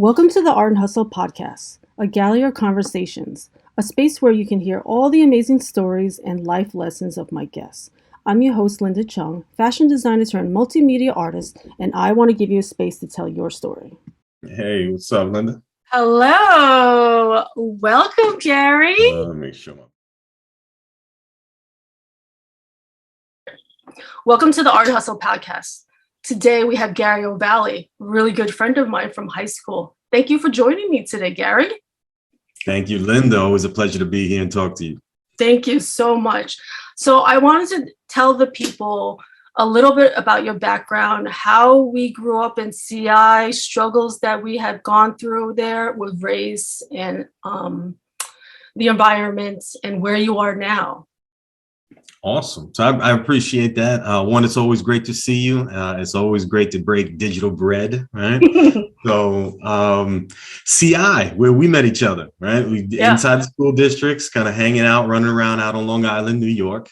Welcome to the Art and Hustle podcast, a gallery of conversations, a space where you can hear all the amazing stories and life lessons of my guests. I'm your host, Cheng, fashion designer turned multimedia artist, and I want to give you a space to tell your story. Hey, what's up, Linda? Hello. Welcome, Gahrey. Let me show up. Welcome to the Art and Hustle podcast. Today we have Gahrey Ovalle, a really good friend of mine from high school. Thank you for joining me today, Gahrey. Thank you, Linda. Always a pleasure to be here and talk to you. Thank you so much. So I wanted to tell the people a little bit about your background, how we grew up in CI, struggles that we have gone through there with race and the environment, and where you are now. Awesome. So I appreciate that. One, it's always great to see you. It's always great to break digital bread, right? So CI, where we met each other, right? Inside the school districts, kind of hanging out, running around out on Long Island, New York.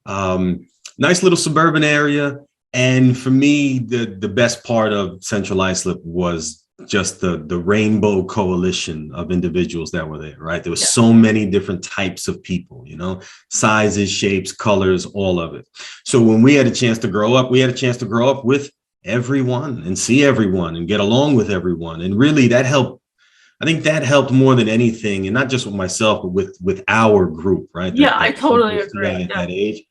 Nice little suburban area. And for me, the best part of Central Islip was just the rainbow coalition of individuals that were there, right? There were so many different types of people, you know, sizes, shapes, colors, all of it. So when we had a chance to grow up, we had a chance to grow up with everyone and see everyone and get along with everyone. And really that helped. I think that helped more than anything, and not just with myself, but with our group, right? I totally agree. At that age.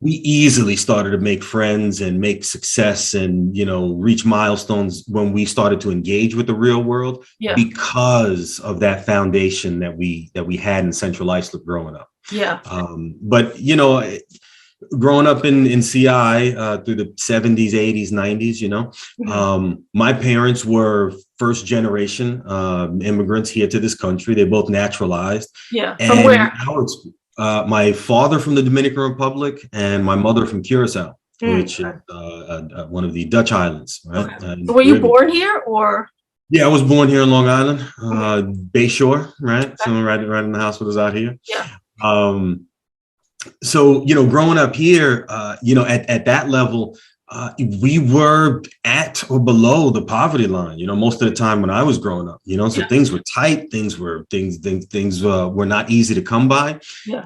We easily started to make friends and make success and, you know, reach milestones when we started to engage with the real world because of that foundation that we had in Central Islip growing up. But, you know, growing up in CI through the 70s, 80s, 90s, you know, my parents were first generation immigrants here to this country. They both naturalized. From where? My father from the Dominican Republic and my mother from Curacao, which is one of the Dutch islands. Right? So were you born here, or? Yeah, I was born here in Long Island, Bayshore, right? So right in the house with us out here. So, you know, growing up here, you know, at that level, we were at or below the poverty line, you know, most of the time when I was growing up, you know, so things were tight, things were not easy to come by.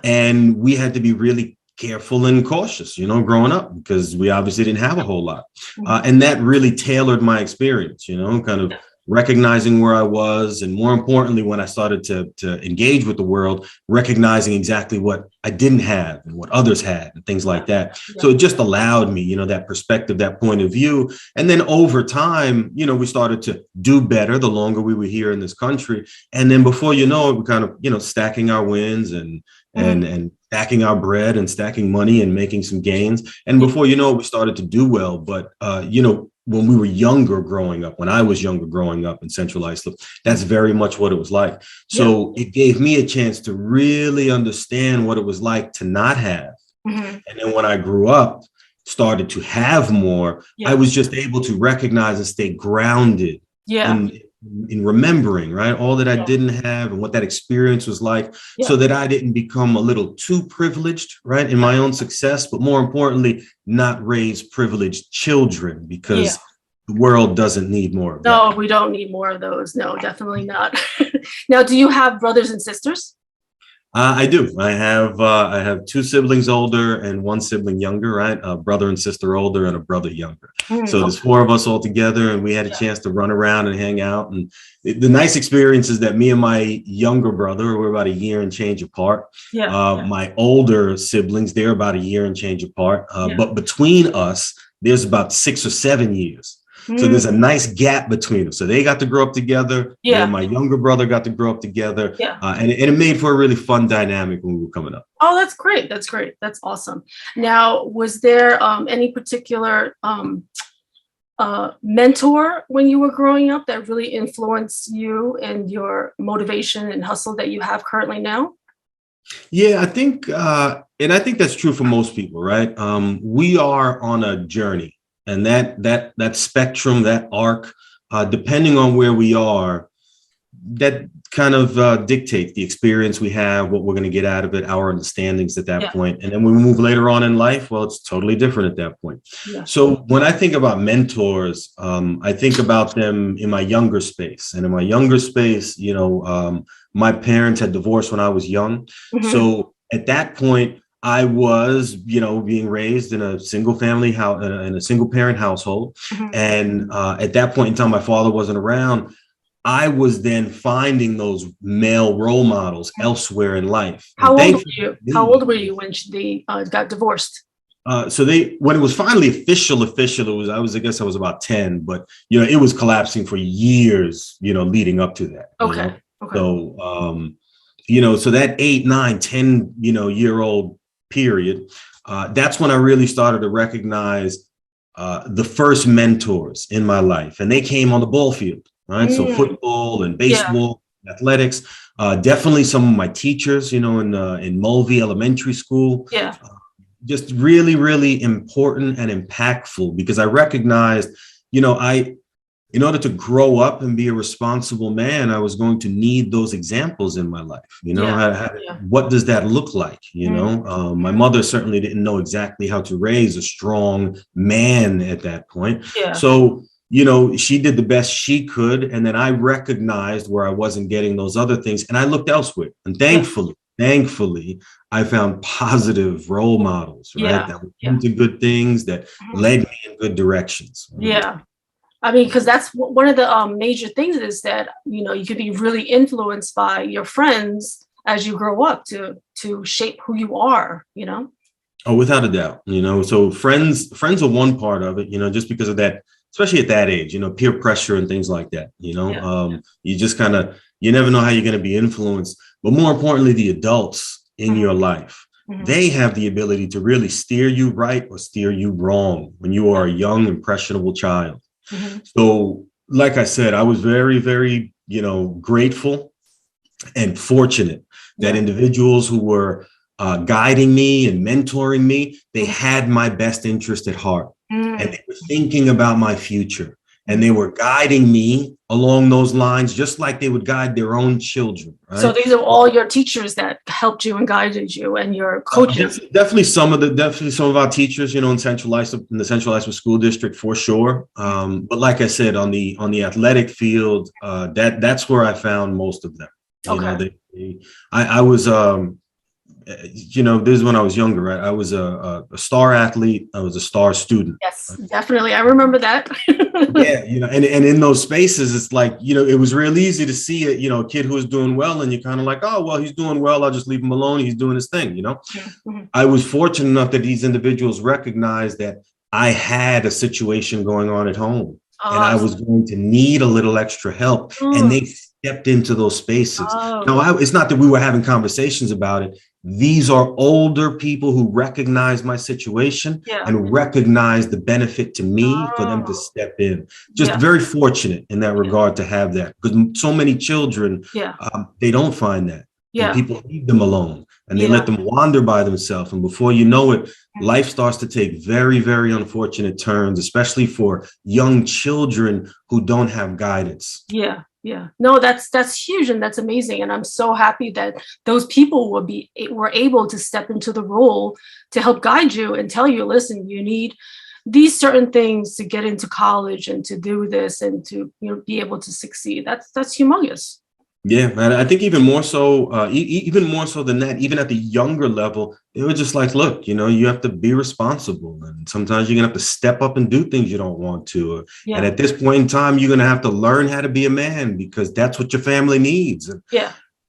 And we had to be really careful and cautious, you know, growing up, because we obviously didn't have a whole lot. And that really tailored my experience, you know, kind of recognizing where I was, and more importantly, when I started to engage with the world, recognizing exactly what I didn't have and what others had and things like that. So it just allowed me, you know, that perspective, that point of view. And then over time, you know, we started to do better the longer we were here in this country. And then before you know it, we kind of, you know, stacking our wins and stacking our bread and stacking money and making some gains. And before you know it, we started to do well. But, you know, when we were younger growing up, when I was younger growing up in Central Islip, that's very much what it was like. So it gave me a chance to really understand what it was like to not have. And then when I grew up, started to have more, I was just able to recognize and stay grounded in remembering, right, all that I didn't have and what that experience was like, so that I didn't become a little too privileged, right, in my own success, but more importantly, not raise privileged children, because the world doesn't need more of that. No, we don't need more of those. No, definitely not. Now, do you have brothers and sisters? I do. I have two siblings older and one sibling younger, right? A brother and sister older and a brother younger. So there's four of us all together, and we had a chance to run around and hang out. And the nice experience is that me and my younger brother, we're about a year and change apart. My older siblings, they're about a year and change apart. But between us, there's about 6 or 7 years. So there's a nice gap between them. So they got to grow up together. And my younger brother got to grow up together. And it made for a really fun dynamic when we were coming up. Oh, that's great. That's great. That's awesome. Now, was there any particular mentor when you were growing up that really influenced you and your motivation and hustle that you have currently now? Yeah, I think, and I think that's true for most people, right? We are on a journey. And that spectrum, that arc, depending on where we are, that kind of dictates the experience we have, what we're going to get out of it, our understandings at that point. And then when we move later on in life, well, it's totally different at that point. Yeah. So when I think about mentors, I think about them in my younger space. And in my younger space, you know, my parents had divorced when I was young. So at that point, I was, you know, being raised in a single family house, in a single parent household. And at that point in time, my father wasn't around. I was then finding those male role models elsewhere in life. How old were you? How old were you when they got divorced? So when it was finally official, I guess I was about 10, but, you know, it was collapsing for years, you know, leading up to that. Okay. So, you know, so that 8, 9, 10, you know, year old period, that's when I really started to recognize the first mentors in my life, and they came on the ball field. Right. So football and baseball, athletics, definitely some of my teachers, you know, in Mulvey Elementary School. Just really, really important and impactful, because I recognized, you know, in order to grow up and be a responsible man, I was going to need those examples in my life. You know, what does that look like? You know, my mother certainly didn't know exactly how to raise a strong man at that point. So, you know, she did the best she could. And then I recognized where I wasn't getting those other things, and I looked elsewhere. And thankfully, I found positive role models, right? That were into good things, that led me in good directions. Right? I mean, because that's one of the major things is that, you know, you could be really influenced by your friends as you grow up to shape who you are, you know? Oh, without a doubt, you know, so friends are one part of it, you know, just because of that, especially at that age, you know, peer pressure and things like that, you know, you just kind of, you never know how you're going to be influenced. But more importantly, the adults in your life, they have the ability to really steer you right or steer you wrong when you are a young, impressionable child. So, like I said, I was very, very, you know, grateful and fortunate that individuals who were guiding me and mentoring me, they had my best interest at heart, and they were thinking about my future, and they were guiding me along those lines, just like they would guide their own children. Right? So these are all your teachers that helped you and guided you, and your coaches. Definitely some of our teachers, you know, in the Central Islip School District, for sure. But like I said, on the athletic field, that's where I found most of them. You know, I was, you know, this is when I was younger, right? I was a star athlete. I was a star student. Yes, definitely. I remember that. You know, and in those spaces, it's like, you know, it was real easy to see it, you know, a kid who was doing well, and you're kind of like, oh, well, he's doing well, I'll just leave him alone. He's doing his thing, you know. I was fortunate enough that these individuals recognized that I had a situation going on at home, and I was going to need a little extra help, and they stepped into those spaces. Now, it's not that we were having conversations about it. These are older people who recognize my situation and recognize the benefit to me for them to step in. Just very fortunate in that regard to have that, because so many children, they don't find that. And people leave them alone, and they let them wander by themselves. And before you know it, life starts to take very, very unfortunate turns, especially for young children who don't have guidance. No, that's huge, and that's amazing, and I'm so happy that those people were able to step into the role to help guide you and tell you, listen, you need these certain things to get into college and to do this and to, you know, be able to succeed. That's humongous. Yeah, and I think even more so, even more so than that, even at the younger level, it was just like, look, you know, you have to be responsible, and sometimes you're gonna have to step up and do things you don't want to. And at this point in time, you're gonna have to learn how to be a man, because that's what your family needs. And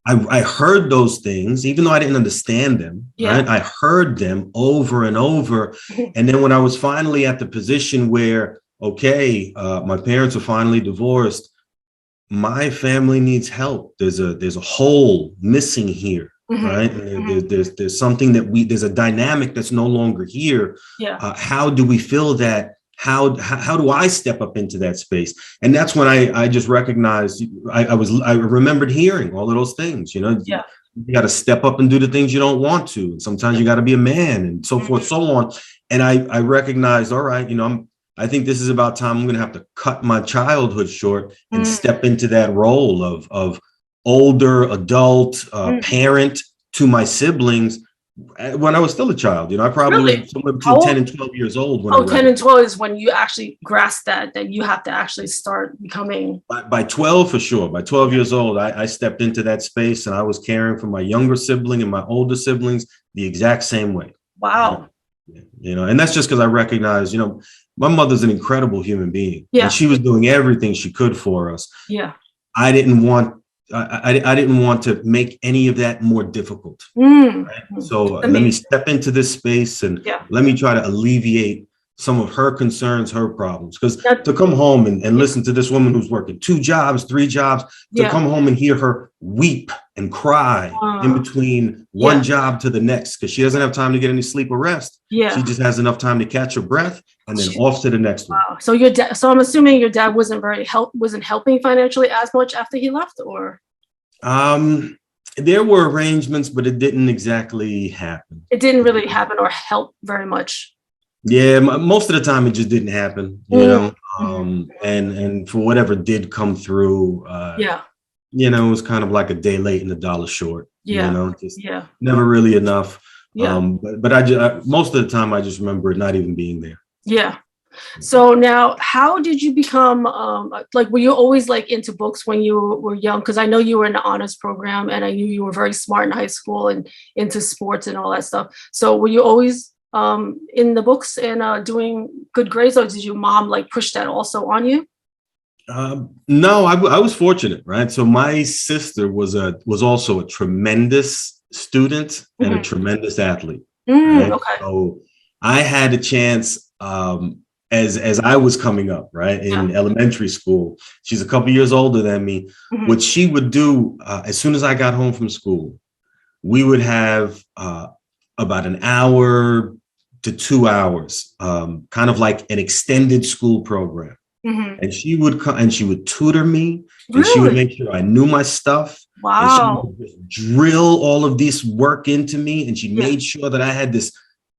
I heard those things, even though I didn't understand them. Right? I heard them over and over, and then when I was finally at the position where, okay, my parents are finally divorced. My family needs help. There's a hole missing here, right? And there's something there's a dynamic that's no longer here. How do we fill that? How do I step up into that space? And that's when I just recognized I remembered hearing all of those things. You know, you got to step up and do the things you don't want to. And sometimes you got to be a man, and so forth, so on. And I recognized, all right, you know, I think this is about time. I'm going to have to cut my childhood short and step into that role of older adult Mm. parent to my siblings when I was still a child. You know, I probably Really? was somewhere How between 10 old? and 12 years old when I Oh, read 10 it. and 12 is when you actually grasp that you have to actually start becoming. By 12, for sure. By 12 years old, I stepped into that space and I was caring for my younger sibling and my older siblings the exact same way. Wow. You know, and that's just because I recognize, you know, my mother's an incredible human being, Yeah. and she was doing everything she could for us. Yeah. I didn't want I didn't want to make any of that more difficult. Mm. Right? So That's let me amazing. step into this space and Yeah. let me try to alleviate some of her concerns, her problems. Because That- to come home and listen to this woman who's working 2 jobs, 3 jobs, to yeah. come home and hear her weep and cry in between one job to the next, because she doesn't have time to get any sleep or rest. Yeah. She just has enough time to catch her breath and then off to the next one. Wow. So your dad, so I'm assuming your dad wasn't helping financially as much after he left, or? There were arrangements, but it didn't exactly happen. It didn't really happen or help very much. Yeah, most of the time it just didn't happen, you know. And for whatever did come through, Yeah. you know, it was kind of like a day late and a dollar short. Yeah. You know, just Yeah. never really enough. Yeah. But most of the time I just remember it not even being there. Yeah. So now, how did you become like? Were you always like into books when you were young? Because I know you were in the honors program, and I knew you were very smart in high school and into sports and all that stuff. So were you always in the books and doing good grades, or did your mom like push that also on you? No, I was fortunate, right? So my sister was also a tremendous student and a tremendous athlete. Right? Okay. So I had a chance as I was coming up, right, in elementary school. She's a couple years older than me. What she would do as soon as I got home from school, we would have about an hour to 2 hours, kind of like an extended school program. And she would come and she would tutor me, and she would make sure I knew my stuff. Wow. And she would just drill all of this work into me, and she made sure that I had this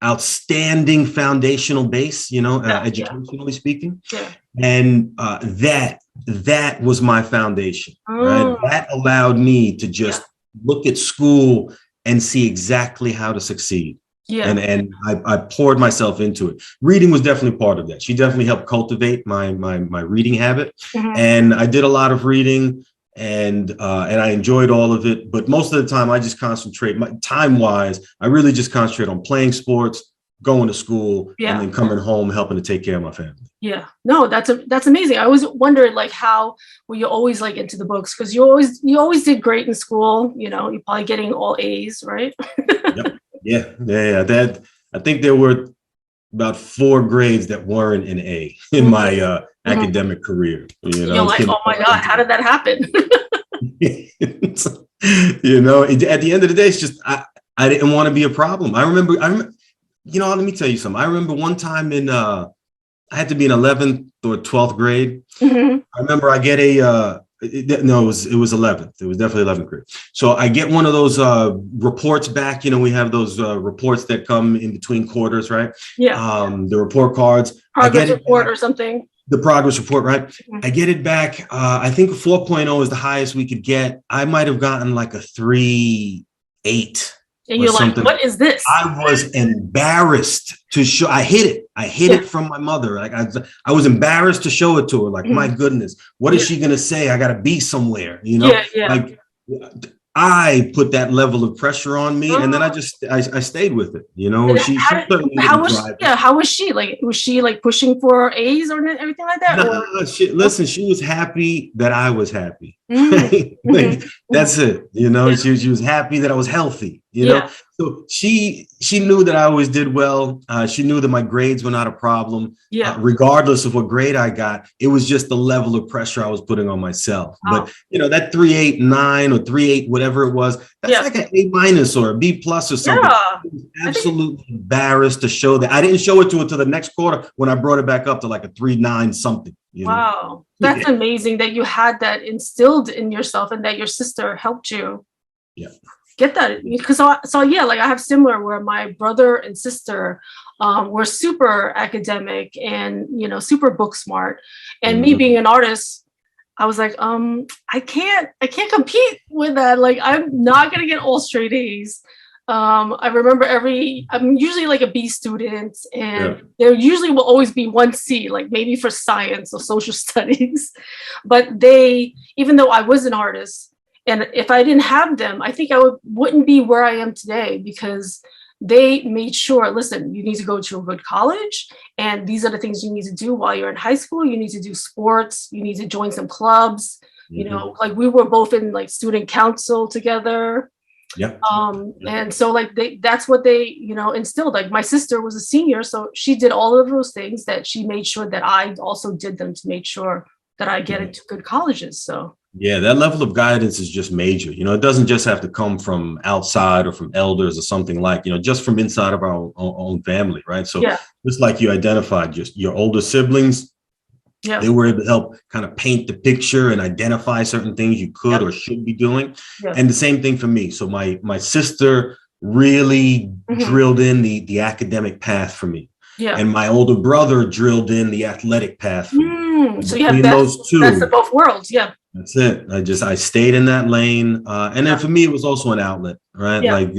outstanding foundational base, you know, educationally speaking. Yeah. And that was my foundation. Right? That allowed me to just look at school and see exactly how to succeed. Yeah. And I poured myself into it. Reading was definitely part of that. She definitely helped cultivate my reading habit. And I did a lot of reading, and I enjoyed all of it. But most of the time I just concentrate, time wise, I really just concentrate on playing sports, going to school, and then coming home, helping to take care of my family. Yeah. No, that's amazing. I always wondered, like, how were you always like into the books? Because you always did great in school. You know, you're probably getting all A's, right? Yep. Yeah. That, I think there were about 4 grades that weren't an A in my academic career. You know, you're like, oh my God, how did that happen? You know, at the end of the day, it's just I didn't want to be a problem. I remember, you know, let me tell you something. I remember one time I had to be in 11th or 12th grade. I remember I get it was 11th. It was definitely 11th grade. So I get one of those reports back. You know, we have those reports that come in between quarters, right? Yeah. The report cards. Progress report or something. The progress report, right? I get it back. I think a 4.0 is the highest we could get. I might have gotten like a 3.8. And you're like, what is this? I was embarrassed to show. I hid it. I hid it from my mother. Like I was embarrassed to show it to her. Like, my goodness, what is she gonna say? I gotta be somewhere, you know? Like, I put that level of pressure on me, and then I stayed with it. You know, how was she? Like, was she like pushing for A's or anything like that? No, she was happy that I was happy. Like, that's it. You know, she was happy that I was healthy. You know, so she knew that I always did well. She knew that my grades were not a problem. Regardless of what grade I got, it was just the level of pressure I was putting on myself. But you know, that 3.89 or 3.8, whatever it was, that's like an A- or a B+ or something. I was absolutely embarrassed to show that. I didn't show it to her till the next quarter when I brought it back up to like a 3.9 something. You know? Wow, that's amazing that you had that instilled in yourself and that your sister helped you. Get that, because so like I have similar, where my brother and sister were super academic and, you know, super book smart, and me being an artist, I was like, I can't compete with that. Like, I'm not gonna get all straight A's. I remember I'm usually like a B student, Yeah. and there usually will always be one C, like maybe for science or social studies. But even though I was an artist, and if I didn't have them, I think wouldn't be where I am today, because they made sure, listen, you need to go to a good college, and these are the things you need to do while you're in high school. You need to do sports, you need to join some clubs, you know, like we were both in like student council together. Yeah. And so like that's what they, you know, instilled. Like my sister was a senior, so she did all of those things that she made sure that I also did them to make sure that I get into good colleges. So yeah, that level of guidance is just major. You know, it doesn't just have to come from outside or from elders or something like, you know, just from inside of our own family, right? So yeah, just like you identified, just your older siblings, yeah, they were able to help kind of paint the picture and identify certain things you could or should be doing. yeah. And the same thing for me. So my sister really drilled in the academic path for me. Yeah. And my older brother drilled in the athletic path for me. So you have those two, best of both worlds. Yeah. That's it. I stayed in that lane. And then for me, it was also an outlet, right? Yeah. Like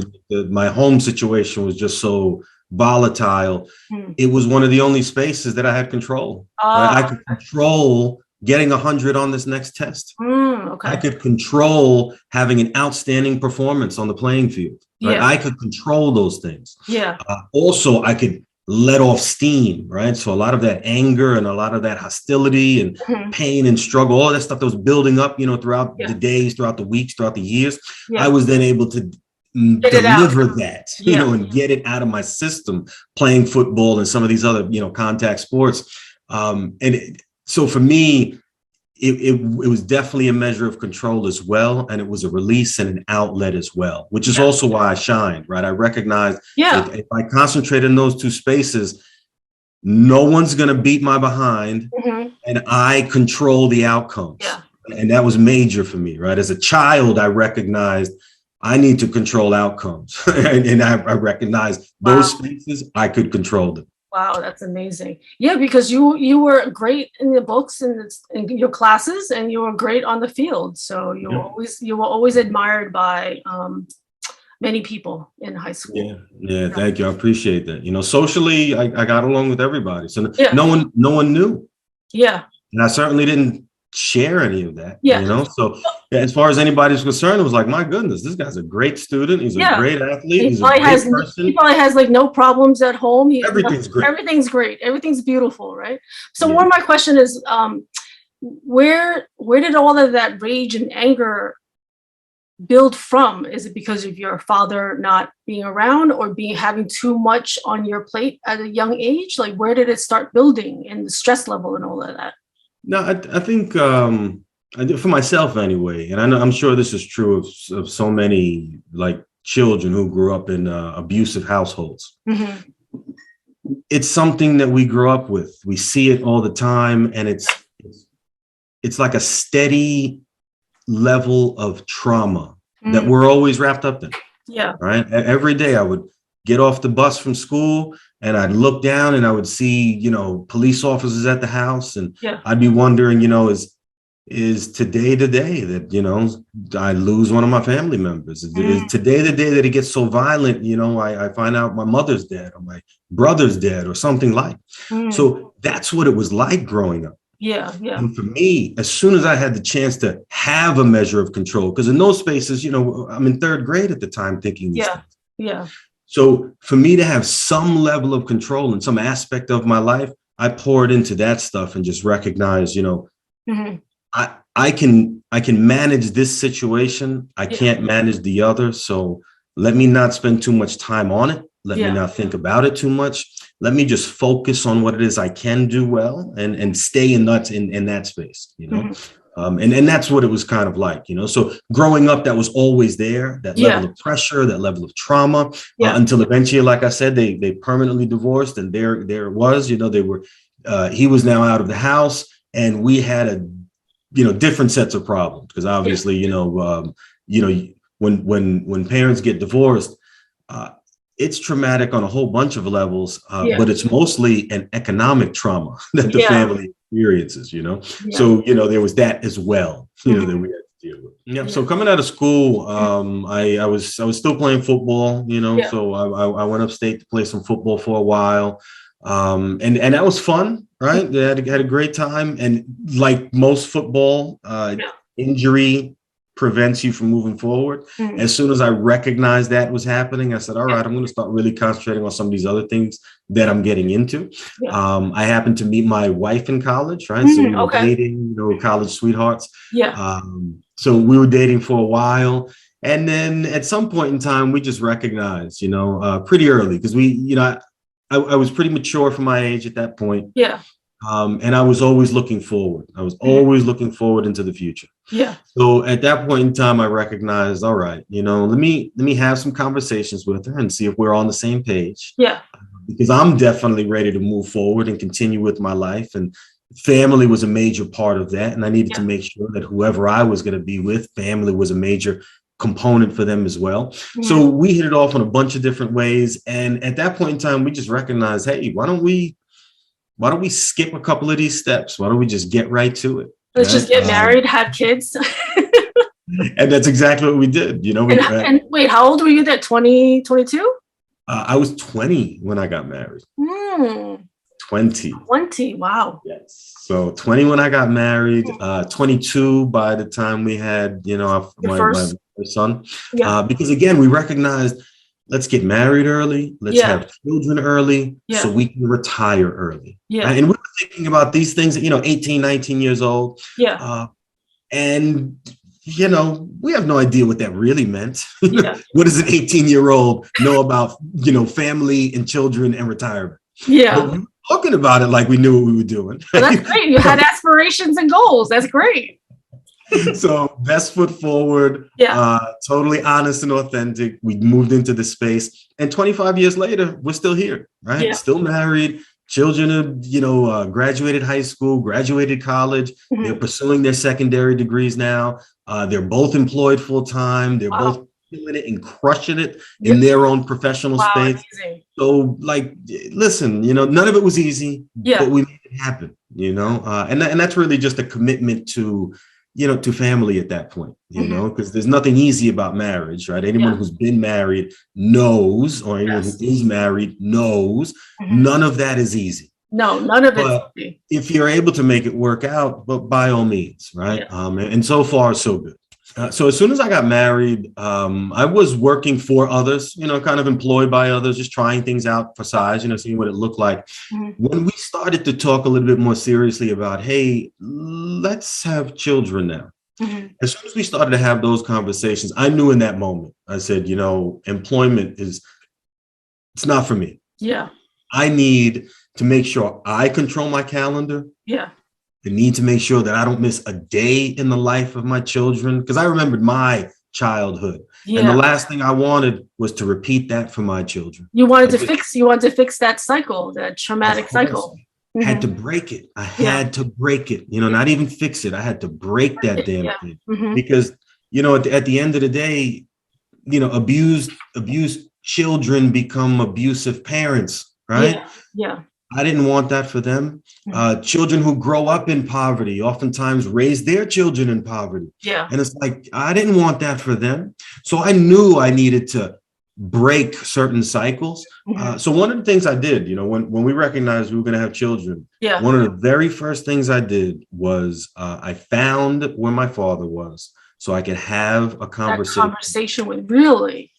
my home situation was just so volatile. It was one of the only spaces that I had control. Right? I could control getting 100 on this next test. Okay. I could control having an outstanding performance on the playing field. Right? Yeah. I could control those things. Yeah. Also, I could let off steam, right? So a lot of that anger and a lot of that hostility and pain and struggle, all that stuff that was building up, you know, throughout the days, throughout the weeks, throughout the years, I was then able to deliver that, you know, and get it out of my system, playing football and some of these other, you know, contact sports. So for me, it was definitely a measure of control as well. And it was a release and an outlet as well, which is also why I shined, right? I recognized if I concentrate in those two spaces, no one's going to beat my behind and I control the outcomes. Yeah. And that was major for me, right? As a child, I recognized I need to control outcomes. and I recognized those spaces, I could control them. Wow, that's amazing. Yeah, because you were great in the books and in your classes, and you were great on the field. So you were always admired by many people in high school. Yeah, thank you. I appreciate that. You know, socially, I got along with everybody. So no one knew. Yeah. And I certainly didn't share any of that. You know, so as far as anybody's concerned, it was like, my goodness, this guy's a great student. He's a great athlete. He's a great person. He probably has like no problems at home. Everything's great. Everything's great. Everything's beautiful, right? So one of my question is, where did all of that rage and anger build from? Is it because of your father not being around, or having too much on your plate at a young age? Like, where did it start building, and the stress level and all of that? No, I think I do for myself anyway, and I'm sure this is true of so many like children who grew up in abusive households. It's something that we grew up with. We see it all the time, and it's like a steady level of trauma that we're always wrapped up in. Yeah. Right. Every day I would get off the bus from school and I'd look down and I would see, you know, police officers at the house, and I'd be wondering, you know, is today the day that, you know, I lose one of my family members? Is today the day that it gets so violent, you know, I find out my mother's dead or my brother's dead or something like. So that's what it was like growing up. Yeah. And for me, as soon as I had the chance to have a measure of control, because in those spaces, you know, I'm in third grade at the time thinking these things. So for me to have some level of control in some aspect of my life, I poured into that stuff and just recognized, you know, I can manage this situation. I can't manage the other. So let me not spend too much time on it. Let me not think about it too much. Let me just focus on what it is I can do well and stay in that space, you know? And that's what it was kind of like, you know? So growing up, that was always there, that level of pressure, that level of trauma, until eventually, like I said, they permanently divorced, and there it was, you know, he was now out of the house, and we had different sets of problems, because obviously, when parents get divorced, it's traumatic on a whole bunch of levels, but it's mostly an economic trauma that the family experiences, you know. Yeah. So, you know, there was that as well, you know, that we had to deal with. Yeah. So coming out of school, I was still playing football, you know, so I went upstate to play some football for a while. And that was fun, right? They had a great time. And like most football, injury prevents you from moving forward. As soon as I recognized that was happening, I said, all right, I'm going to start really concentrating on some of these other things that I'm getting into. I happened to meet my wife in college, right? So we were dating, you know, college sweethearts. So we were dating for a while. And then at some point in time, we just recognized, you know, pretty early, because we, you know, I was pretty mature for my age at that point. And I was always looking forward. I was always looking forward into the future. So at that point in time, I recognized, all right, you know, let me have some conversations with her and see if we're on the same page. Because I'm definitely ready to move forward and continue with my life. And family was a major part of that. And I needed to make sure that whoever I was going to be with, family was a major component for them as well. So we hit it off in a bunch of different ways. And at that point in time, we just recognized, hey, why don't we skip a couple of these steps? Why don't we just get right to it? Let's just get married, have kids. And that's exactly what we did. You know, and wait, how old were you then? 20, 22? I was 20 when I got married. 20. Wow. Yes. So 20 when I got married, 22 by the time we had, you know, my son. Because again, we recognized, let's get married early. Let's have children early so we can retire early. Right? And we were thinking about these things at, you know, 18, 19 years old. And, you know, we have no idea what that really meant. What does an 18-year-old know about, you know, family and children and retirement? But we were talking about it like we knew what we were doing. Well, that's great. You had aspirations and goals. That's great. So best foot forward, totally honest and authentic. We moved into the space, and 25 years later, we're still here, right? Still married. Children have, you know, graduated high school, graduated college. They're pursuing their secondary degrees now. They're both employed full time. They're both doing it and crushing it in their own professional space. Amazing. So, like, listen, you know, none of it was easy, but we made it happen, you know, and that's really just a commitment to, you know, to family at that point, you know, because there's nothing easy about marriage, right? Anyone who's been married knows, or anyone who is married knows, none of that is easy. No, none of it's easy. If you're able to make it work out, but by all means, right? And so far, so good. So as soon as I got married, I was working for others, you know, kind of employed by others, just trying things out for size, you know, seeing what it looked like. When we started to talk a little bit more seriously about, hey, let's have children now. As soon as we started to have those conversations, I knew in that moment, I said, you know, employment it's not for me. I need to make sure I control my calendar. I need to make sure that I don't miss a day in the life of my children, because I remembered my childhood. And the last thing I wanted was to repeat that for my children. You wanted to fix that cycle, that traumatic cycle. Had to break it. I had to break it, you know, not even fix it. I had to break that damn thing because, you know, at the end of the day, you know, abused children become abusive parents, right? I didn't want that for them. Children who grow up in poverty oftentimes raise their children in poverty. And it's like, I didn't want that for them. So I knew I needed to break certain cycles. So one of the things I did, you know, when we recognized we were going to have children, one of the very first things I did was I found where my father was so I could have a conversation with, really?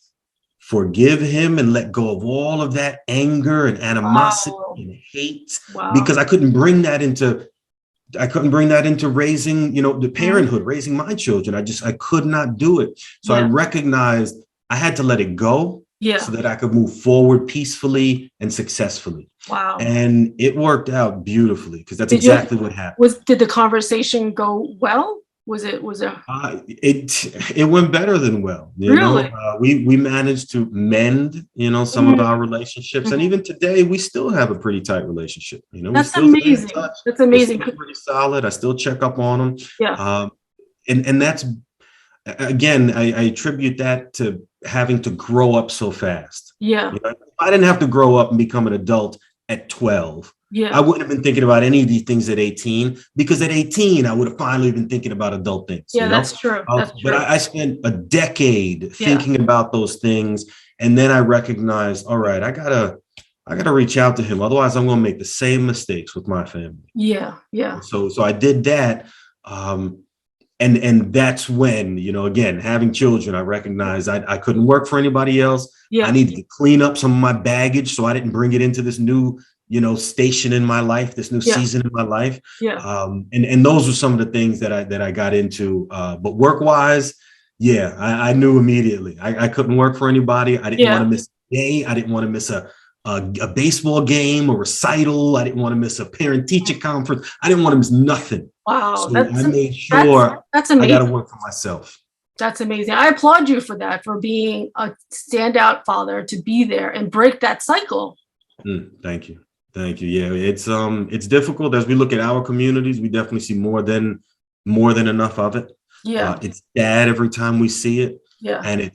Forgive him and let go of all of that anger and animosity and hate, because I couldn't bring that into raising, you know, the parenthood, raising my children. I could not do it. So I recognized I had to let it go so that I could move forward peacefully and successfully. And it worked out beautifully, because that's exactly what happened. Did the conversation go well? Was it? It went better than well. You know, we managed to mend, you know, some of our relationships, and even today we still have a pretty tight relationship. You know, that's amazing. That's amazing. Pretty solid. I still check up on them. And that's, again, I attribute that to having to grow up so fast. You know, I didn't have to grow up and become an adult at 12. Yeah. I wouldn't have been thinking about any of these things at 18, because at 18, I would have finally been thinking about adult things, Yeah, you know? that's true. That's But true. I spent a decade Yeah. thinking about those things. And then I recognized, all right, I gotta reach out to him. Otherwise, I'm gonna make the same mistakes with my family. Yeah. Yeah. So I did that. And that's when, you know, again, having children, I recognized I couldn't work for anybody else. Yeah. I needed to clean up some of my baggage so I didn't bring it into this new, you know, station in my life, this new Yeah. season in my life. Yeah. And those were some of the things that I got into. But work-wise, yeah, I knew immediately. I couldn't work for anybody. I didn't want to miss a day. I didn't want to miss a baseball game or recital. I didn't want to miss a parent-teacher conference. I didn't want to miss nothing. Wow. So I made sure that's amazing. I got to work for myself. That's amazing. I applaud you for that, for being a standout father, to be there and break that cycle. Thank you. Thank you. Yeah, it's difficult. As we look at our communities, we definitely see more than enough of it. Yeah. It's bad every time we see it. Yeah. And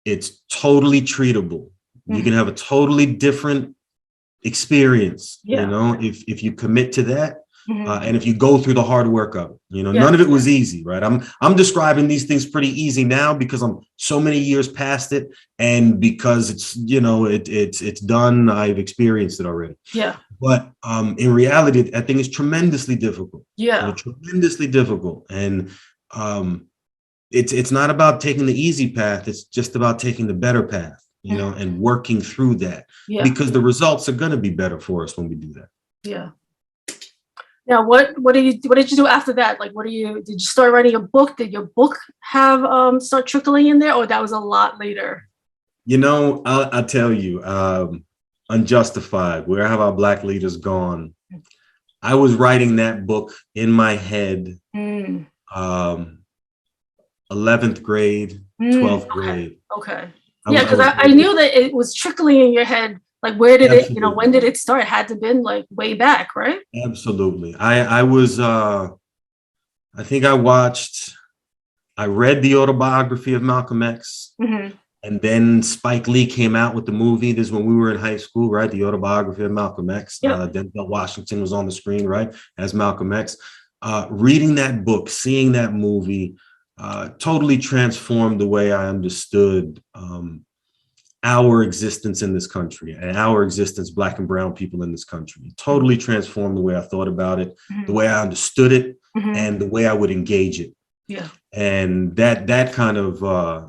it's totally treatable. You can have a totally different experience, you know, if you commit to that. And if you go through the hard work of it, you know, none of it was easy, right? I'm describing these things pretty easy now because I'm so many years past it, and because it's, you know, it's done. I've experienced it already. Yeah. But in reality, I think it's tremendously difficult. Yeah. You know, tremendously difficult. And it's not about taking the easy path. It's just about taking the better path, you know, and working through that, because the results are going to be better for us when we do that. Yeah. Now, what did you do after that? Like, did you start writing a book? Did your book have start trickling in there, or that was a lot later? You know, I'll tell you, Unjustified, Where Have Our Black Leaders Gone? I was writing that book in my head, 11th grade, 12th grade. Okay. Yeah, because I knew that it was trickling in your head. Like, where did it, you know, when did it start? It had to have been like way back, right? Absolutely. I was, I think I read the Autobiography of Malcolm X. And then Spike Lee came out with the movie. This is when we were in high school, right? The Autobiography of Malcolm X. Denzel Washington was on the screen, right? As Malcolm X. Reading that book, seeing that movie, totally transformed the way I understood our existence in this country and our existence, Black and brown people in this country. It totally transformed the way I thought about it, the way I understood it, and the way I would engage it. Yeah. And that kind of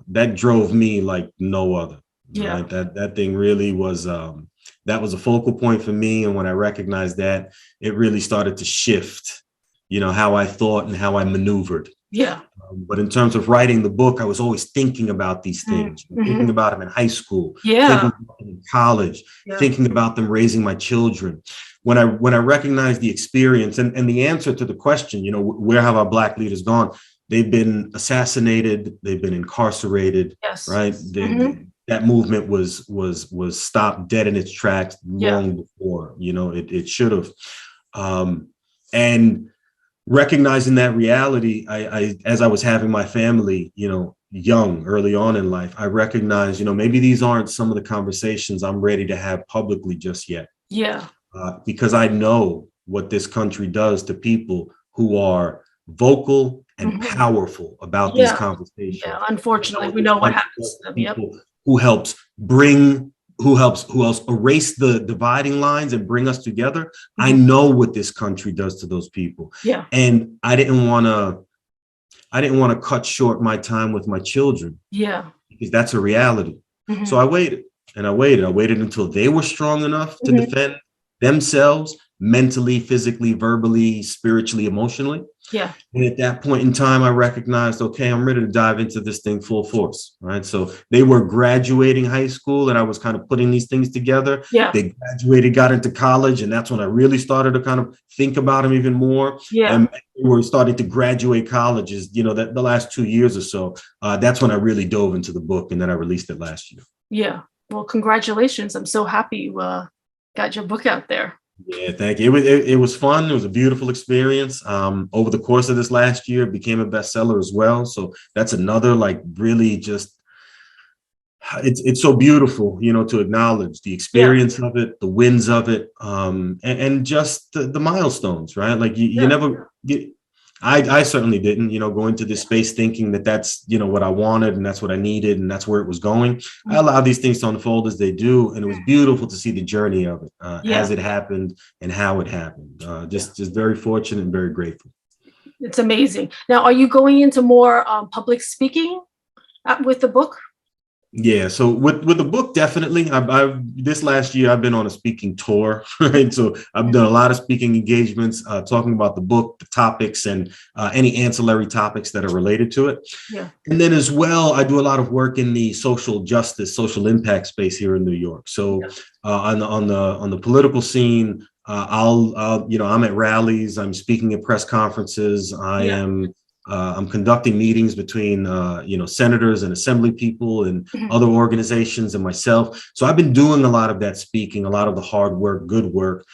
that drove me like no other. Yeah. Right? That thing really was that was a focal point for me. And when I recognized that, it really started to shift, you know, how I thought and how I maneuvered. Yeah. But in terms of writing the book, I was always thinking about these things, thinking about them in high school, thinking about them in college, thinking about them raising my children. When I recognized the experience and the answer to the question, you know, where have our Black leaders gone? They've been assassinated. They've been incarcerated. Yes. Right. That movement was stopped dead in its tracks long before, you know, it should have. And recognizing that reality, I as I was having my family, you know, early on in life, I recognized, you know, maybe these aren't some of the conversations I'm ready to have publicly just yet. Yeah. Because I know what this country does to people who are vocal and powerful about these conversations. Yeah, unfortunately, we know what happens to them. Yep. Who helps erase the dividing lines and bring us together. I know what this country does to those people. Yeah. And I didn't want to cut short my time with my children. Yeah. Because that's a reality. So I waited until they were strong enough to defend themselves mentally, physically, verbally, spiritually, emotionally. Yeah. And at that point in time, I recognized, okay, I'm ready to dive into this thing full force. Right. So they were graduating high school and I was kind of putting these things together. Yeah. They graduated, got into college, and that's when I really started to kind of think about them even more. Yeah. And we were starting to graduate colleges, you know, the last 2 years or so. That's when I really dove into the book, and then I released it last year. Yeah. Well, congratulations. I'm so happy you got your book out there. Yeah, thank you. It was fun. It was a beautiful experience. Over the course of this last year, it became a bestseller as well. So that's another, like, really just it's so beautiful, to acknowledge the experience of it, the wins of it, and just the milestones, right? Like you never get. I certainly didn't, go into this space thinking that that's, what I wanted and that's what I needed and that's where it was going. I allowed these things to unfold as they do. And it was beautiful to see the journey of it as it happened and how it happened. Just very fortunate and very grateful. It's amazing. Now, are you going into more public speaking with the book? Yeah, so with the book, definitely. I've this last year I've been on a speaking tour, right? So I've done a lot of speaking engagements, talking about the book, the topics, and any ancillary topics that are related to it. Yeah. And then as well, I do a lot of work in the social justice, social impact space here in New York. So on the political scene, I'm at rallies, I'm speaking at press conferences, I'm conducting meetings between, senators and assembly people and other organizations and myself. So I've been doing a lot of that speaking, a lot of the hard work, good work,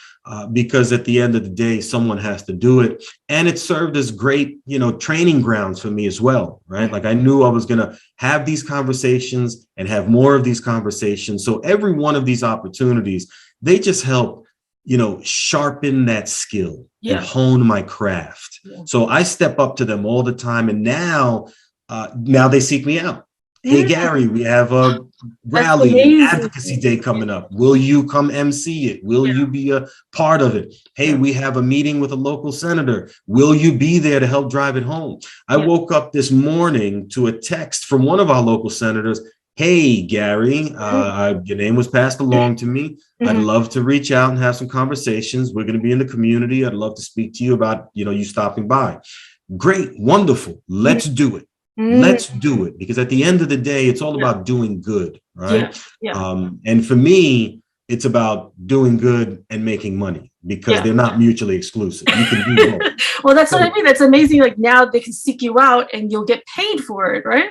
because at the end of the day, someone has to do it. And it served as great, training grounds for me as well, right? Like I knew I was going to have these conversations and have more of these conversations. So every one of these opportunities, they just help sharpen that skill and hone my craft. So I step up to them all the time. And now they seek me out. Hey, Gahrey, we have a rally, advocacy day coming up. Will you come MC it? Will you be a part of it? Hey, we have a meeting with a local senator. Will you be there to help drive it home? I woke up this morning to a text from one of our local senators. Hey, Gahrey, your name was passed along to me. I'd love to reach out and have some conversations. We're going to be in the community. I'd love to speak to you about, you stopping by. Great. Wonderful. Let's do it. Let's do it. Because at the end of the day, it's all about doing good. Right. And for me, it's about doing good and making money because they're not mutually exclusive. You can do both. Well, that's what I mean. That's amazing. Like now they can seek you out and you'll get paid for it. Right.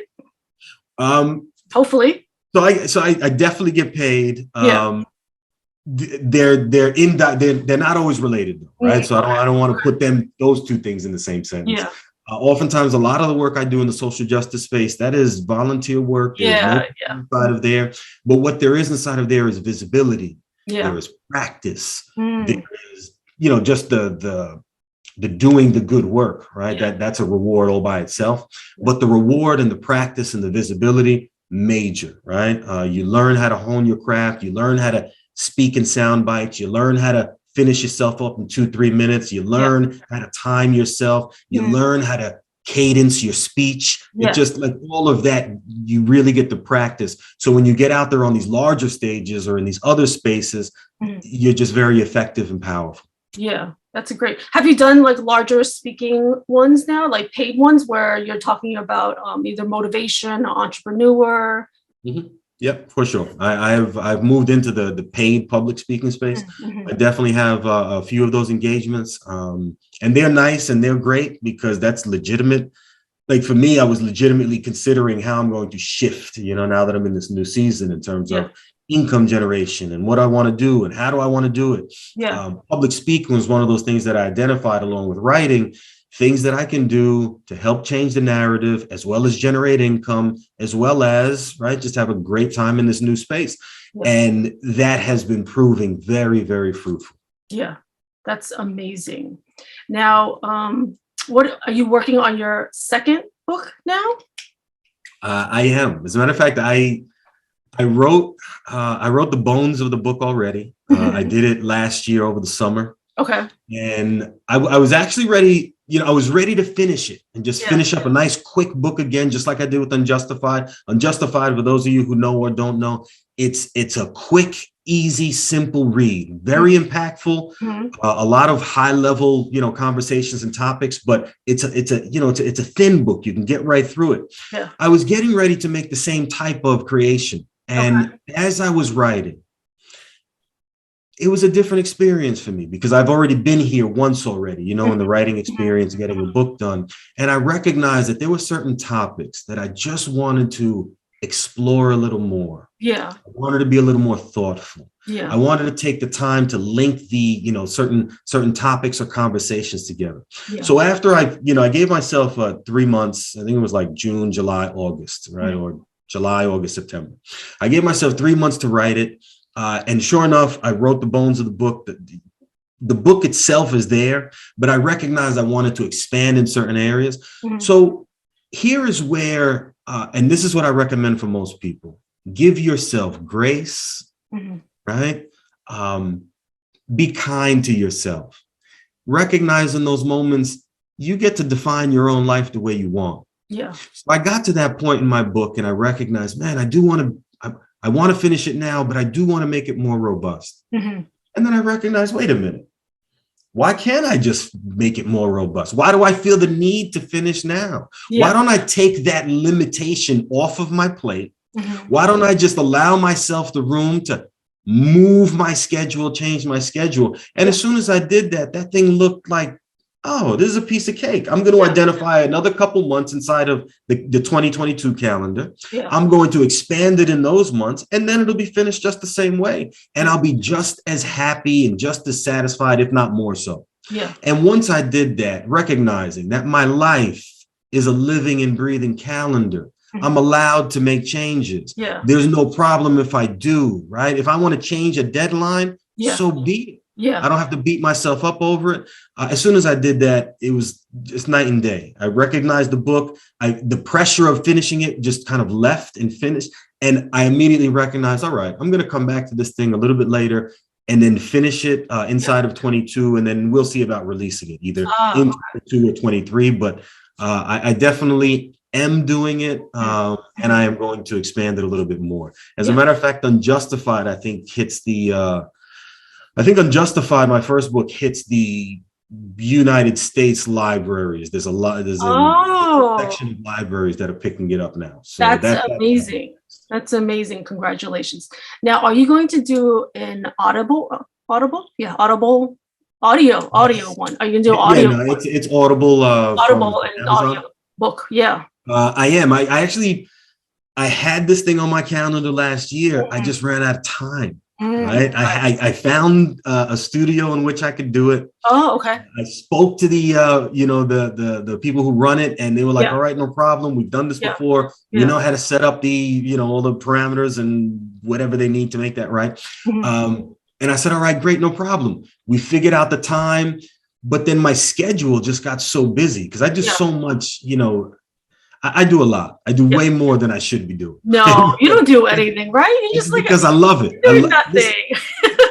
Hopefully. So I definitely get paid. They're not always related though, right? So I don't want to put those two things in the same sentence. Oftentimes a lot of the work I do in the social justice space, that is volunteer work. There's no inside of there. But what there is inside of there is visibility. There is practice. There is, just the doing the good work, right? That's a reward all by itself. But the reward and the practice and the visibility, major, right? You learn how to hone your craft. You learn how to speak in sound bites. You learn how to finish yourself up in 2-3 minutes. You learn how to time yourself. You learn how to cadence your speech. It just like all of that, you really get to practice. So when you get out there on these larger stages or in these other spaces, you're just very effective and powerful. Yeah, that's great. Have you done like larger speaking ones now, like paid ones where you're talking about either motivation or entrepreneur? Yep, for sure. I've moved into the paid public speaking space. I definitely have a few of those engagements, and they're nice and they're great because that's legitimate. Like for me, I was legitimately considering how I'm going to shift, now that I'm in this new season in terms of income generation and what I want to do and how do I want to do it. Public speaking was one of those things that I identified along with writing, things that I can do to help change the narrative as well as generate income, as well as, right, just have a great time in this new space. And that has been proving very, very fruitful. Yeah, that's amazing. Now, what are you working on your second book now? I am. As a matter of fact, I wrote the bones of the book already. I did it last year over the summer. Okay. And I was actually ready. I was ready to finish it and just finish up a nice quick book again, just like I did with Unjustified. Unjustified, for those of you who know or don't know, it's a quick, easy, simple read, very impactful, a lot of high level, conversations and topics, but it's a thin book. You can get right through it. Yeah. I was getting ready to make the same type of creation. And as I was writing, it was a different experience for me because I've already been here once already, in the writing experience, getting a book done. And I recognized that there were certain topics that I just wanted to explore a little more. Yeah. I wanted to be a little more thoughtful. Yeah. I wanted to take the time to link the, certain topics or conversations together. Yeah. So after I gave myself 3 months, I think it was like June, July, August, right? Or July, August, September. I gave myself 3 months to write it. And sure enough, I wrote the bones of the book. The book itself is there, but I recognized I wanted to expand in certain areas. Mm-hmm. So here is where, and this is what I recommend for most people, give yourself grace, mm-hmm. right? Be kind to yourself. Recognize in those moments, you get to define your own life the way you want. Yeah. So I got to that point in my book and I recognized, man, I want to finish it now, but I do want to make it more robust. Mm-hmm. And then I recognized, wait a minute, why can't I just make it more robust? Why do I feel the need to finish now? Yeah. Why don't I take that limitation off of my plate? Mm-hmm. Why don't I just allow myself the room to move my schedule, change my schedule? And as soon as I did that, that thing looked like, oh, this is a piece of cake. I'm going to identify another couple months inside of the 2022 calendar. Yeah. I'm going to expand it in those months, and then it'll be finished just the same way. And I'll be just as happy and just as satisfied, if not more so. Yeah. And once I did that, recognizing that my life is a living and breathing calendar, mm-hmm. I'm allowed to make changes. Yeah. There's no problem if I do, right? If I want to change a deadline, so be it. Yeah. I don't have to beat myself up over it. As soon as I did that, it was just night and day. I recognized the book. The pressure of finishing it just kind of left and finished. And I immediately recognized, all right, I'm going to come back to this thing a little bit later and then finish it inside of 22. And then we'll see about releasing it either in 22 or 23. But I definitely am doing it. And I am going to expand it a little bit more. As a matter of fact, Unjustified, I think hits Unjustified, my first book, hits the United States libraries. There's a section of libraries that are picking it up now. So that's amazing. That's amazing. Congratulations. Now, are you going to do an Audible? Yeah, Audible audio one. Are you going to do audio? Yeah, no, it's Audible. Audible and audio book. Yeah. I am. I had this thing on my calendar last year. Mm-hmm. I just ran out of time. Right. I found a studio in which I could do it. Oh, okay. I spoke to the people who run it, and they were like, all right, no problem. We've done this before. We know how to set up all the parameters and whatever they need to make that right. Mm-hmm. And I said, all right, great, no problem. We figured out the time, but then my schedule just got so busy because I do so much, I do a lot. I do way more than I should be doing. No, you don't do anything, right? You just because I love it. Nothing.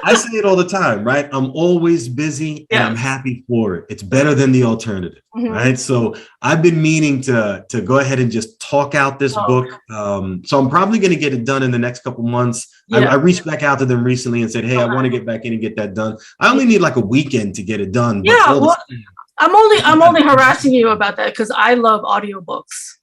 I say it all the time, right? I'm always busy and I'm happy for it. It's better than the alternative, mm-hmm. right? So I've been meaning to go ahead and just talk out this book. So I'm probably going to get it done in the next couple months. I reached back out to them recently and said, hey, I want to get back in and get that done. I only need like a weekend to get it done. I'm only harassing you about that because I love audiobooks.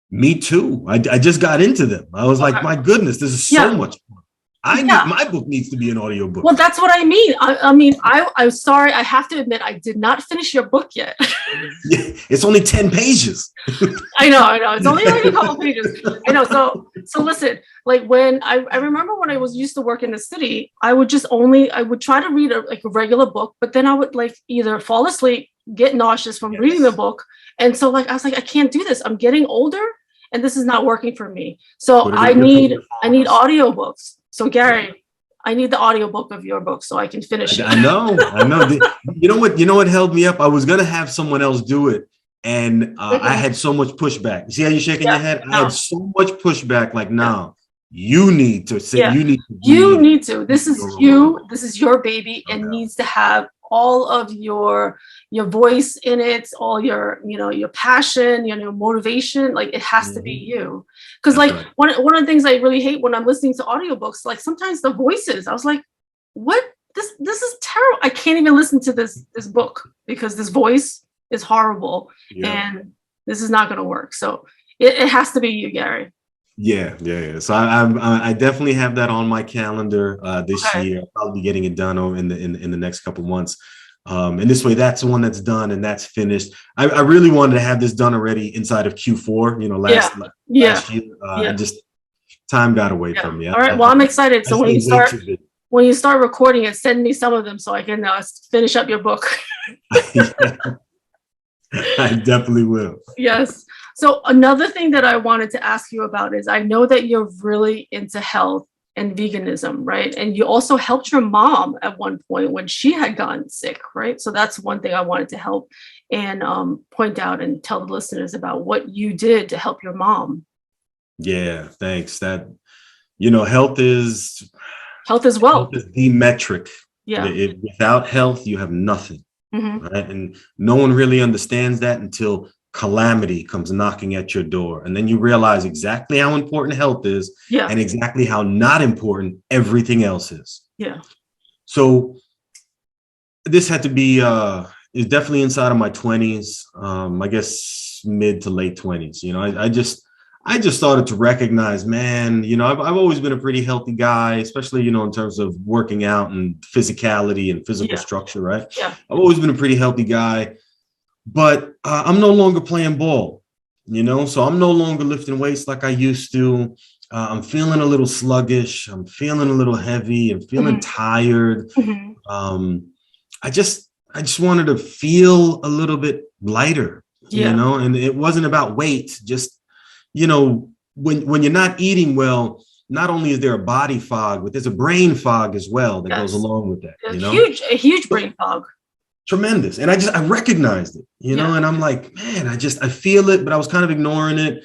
Me too. I just got into them. I was like, my goodness, this is so much fun. My book needs to be an audiobook. Well, that's what I mean. I'm sorry. I have to admit, I did not finish your book yet. It's only 10 pages. I know. It's only like a couple pages. I know. So listen, like when I remember when I was used to work in the city, I would try to read a regular book, but then I would like either fall asleep, get nauseous from reading the book. And so I was like, I can't do this. I'm getting older and this is not working for me. So I need audiobooks. So Gahrey, I need the audiobook of your book so I can finish it. I know. You know what held me up? I was going to have someone else do it. And I had so much pushback. You see how you're shaking your head? I had so much pushback. Like, no, you need to say, you need to. This is you. This is your baby. It needs to have all of your voice in it, all your your passion, motivation. Like it has to be you. Because one of the things I really hate when I'm listening to audiobooks, like sometimes the voices, I was like, what? This is terrible. I can't even listen to this book because this voice is horrible and this is not going to work. So it has to be you, Gahrey. Yeah. So I definitely have that on my calendar this year. I'll probably be getting it done in the next couple months. And this way, that's the one that's done and that's finished. I really wanted to have this done already inside of Q4. Last year. Just time got away from me. All right. Well, I'm excited. So when you start recording it, send me some of them so I can finish up your book. I definitely will. Yes. So another thing that I wanted to ask you about is I know that you're really into health and veganism, right? And you also helped your mom at one point when she had gotten sick, right? So that's one thing I wanted to help and point out and tell the listeners about what you did to help your mom. Yeah, thanks. That, you know, health is Health is the metric. yeah. Without health, you have nothing, Mm-hmm. right? And no one really understands that until calamity comes knocking at your door. And then you realize exactly how important health is Yeah. and exactly how not important everything else is. Yeah. So this had to be, is definitely inside of my 20s, I guess mid to late 20s. You know, I just started to recognize, man, you know, I've always been a pretty healthy guy, especially, you know, in terms of working out and physicality and physical structure, right? Yeah. I've always been a pretty healthy guy, but I'm no longer playing ball, you know, so I'm no longer lifting weights like I used to. I'm feeling a little sluggish. I'm feeling a little heavy. I'm feeling tired. I just wanted to feel a little bit lighter, you know, and it wasn't about weight, just, you know, when you're not eating well, not only is there a body fog, but there's a brain fog as well that goes along with that. You know, a huge brain fog. Tremendous. And I recognized it, you know, and I'm like, man, I feel it, but I was kind of ignoring it.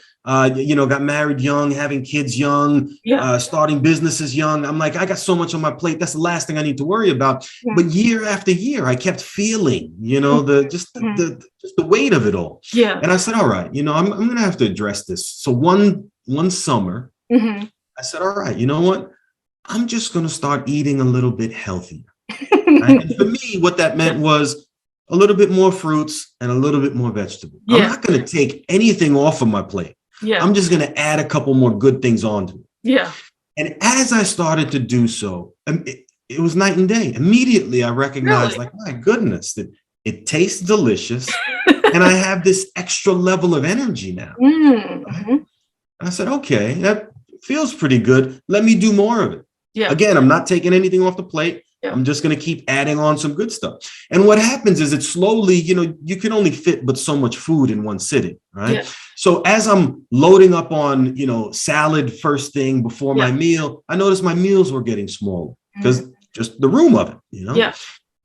You know, got married young, having kids young, starting businesses young. I'm like, I got so much on my plate. That's the last thing I need to worry about. But year after year, I kept feeling, you know, just the weight of it all. Yeah. And I said, all right, you know, I'm going to have to address this. So one summer, I said, all right, you know what? I'm just going to start eating a little bit healthier. Right? And for me, what that meant was a little bit more fruits and a little bit more vegetables. I'm not going to take anything off of my plate. I'm just going to add a couple more good things onto it. Yeah. And as I started to do so, it was night and day. Immediately, I recognized, like, my goodness, that it tastes delicious. And I have this extra level of energy now. Right? I said, okay, that feels pretty good. Let me do more of it. Yeah. Again, I'm not taking anything off the plate. Yeah. I'm just going to keep adding on some good stuff. And what happens is it slowly, you know, you can only fit but so much food in one sitting, right? Yeah. So as I'm loading up on, you know, salad first thing before my meal, I noticed my meals were getting smaller because just the room of it, you know? Yeah.